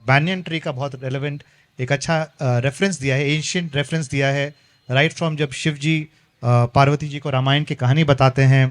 banyan tree का बहुत relevant एक अच्छा रेफरेंस दिया है, एंशिएंट रेफरेंस दिया है, राइट फ्रॉम जब शिव जी पार्वती जी को रामायण की कहानी बताते हैं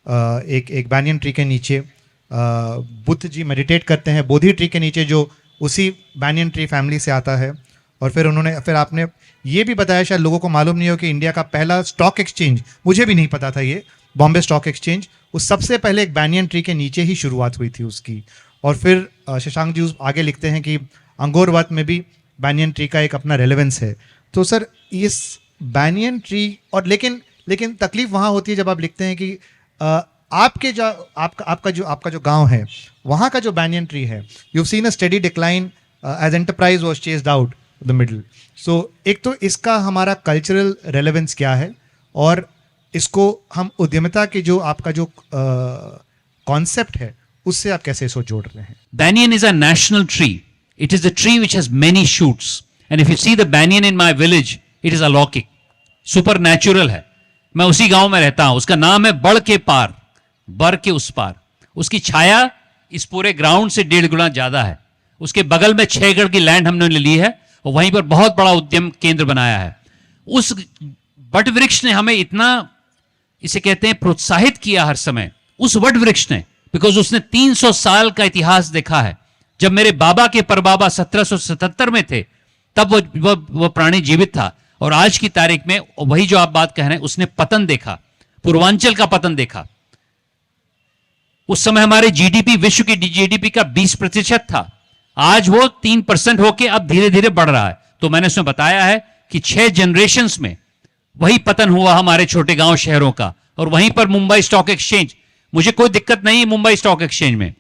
एक banyan ट्री के नीचे, बुद्ध जी मेडिटेट करते हैं बोधि ट्री के नीचे जो उसी banyan ट्री फैमिली से आता है। और फिर आपने ये भी बताया, शायद लोगों को मालूम नहीं हो, कि इंडिया का पहला स्टॉक एक्सचेंज, मुझे भी नहीं पता था ये, बॉम्बे स्टॉक एक्सचेंज, उस सबसे पहले एक banyan ट्री के नीचे ही शुरुआत हुई थी उसकी। और फिर शशांक जी आगे लिखते हैं कि अंगोरवत में भी banyan ट्री का एक अपना रेलेवेंस है। तो सर इस banyan ट्री, और लेकिन तकलीफ वहाँ होती है जब आप लिखते हैं कि आपका जो गांव है वहाँ का जो banyan ट्री है, you've seen a steady decline as enterprise was chased out the middle। सो एक तो इसका हमारा कल्चरल रेलेवेंस क्या है, और इसको हम उद्यमिता के जो आपका जो कॉन्सेप्ट है उससे आप कैसे इसको जोड़ रहे हैं? Banyan is a national tree. It is a tree which has many shoots. And if you see the banyan in my village, it is alaukic. Supernatural है। मैं उसी गांव में रहता हूं, उसका नाम है बड़ के पार, बर के उस पार। उसकी छाया इस पूरे ग्राउंड से 1.5 गुना ज्यादा है। उसके बगल में 6 एकड़ की लैंड हमने ली है और वहीं पर बहुत बड़ा उद्यम केंद्र बनाया है। उस वट वृक्ष ने हमें इतना, इसे कहते हैं, प्रोत्साहित किया हर समय, उस वट वृक्ष ने, बिकॉज उसने 300 साल का इतिहास देखा है। जब मेरे बाबा के परबाबा 1777 में थे तब वो प्राणी जीवित था, और आज की तारीख में वही जो आप बात कह रहे हैं, उसने पतन देखा, पूर्वांचल का पतन देखा। उस समय हमारे जीडीपी, विश्व की जीडीपी का 20% था, आज वो 3% होके अब धीरे धीरे बढ़ रहा है। तो मैंने उसमें बताया है कि 6 जनरेशंस में वही पतन हुआ हमारे छोटे गांव शहरों का, और वहीं पर मुंबई स्टॉक एक्सचेंज, मुझे कोई दिक्कत नहीं है मुंबई स्टॉक एक्सचेंज में,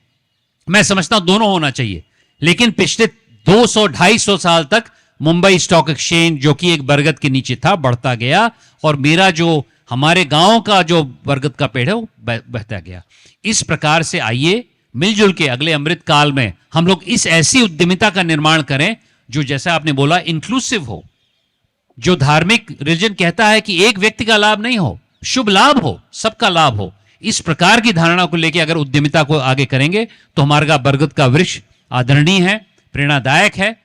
मैं समझता हूं दोनों होना चाहिए, लेकिन पिछले 200-250 साल तक मुंबई स्टॉक एक्सचेंज, जो कि एक बरगद के नीचे था, बढ़ता गया, और मेरा जो हमारे गांव का जो बरगद का पेड़ है वो बहता गया। इस प्रकार से आइए मिलजुल के अगले अमृत काल में हम लोग इस ऐसी उद्यमिता का निर्माण करें जो, जैसा आपने बोला, इंक्लूसिव हो, जो धार्मिक रिलीजन कहता है कि एक व्यक्ति का लाभ नहीं हो, शुभ लाभ हो, सबका लाभ हो। इस प्रकार की धारणा को लेकर अगर उद्यमिता को आगे करेंगे तो हमारा बरगद का वृक्ष आदरणीय है, प्रेरणादायक है,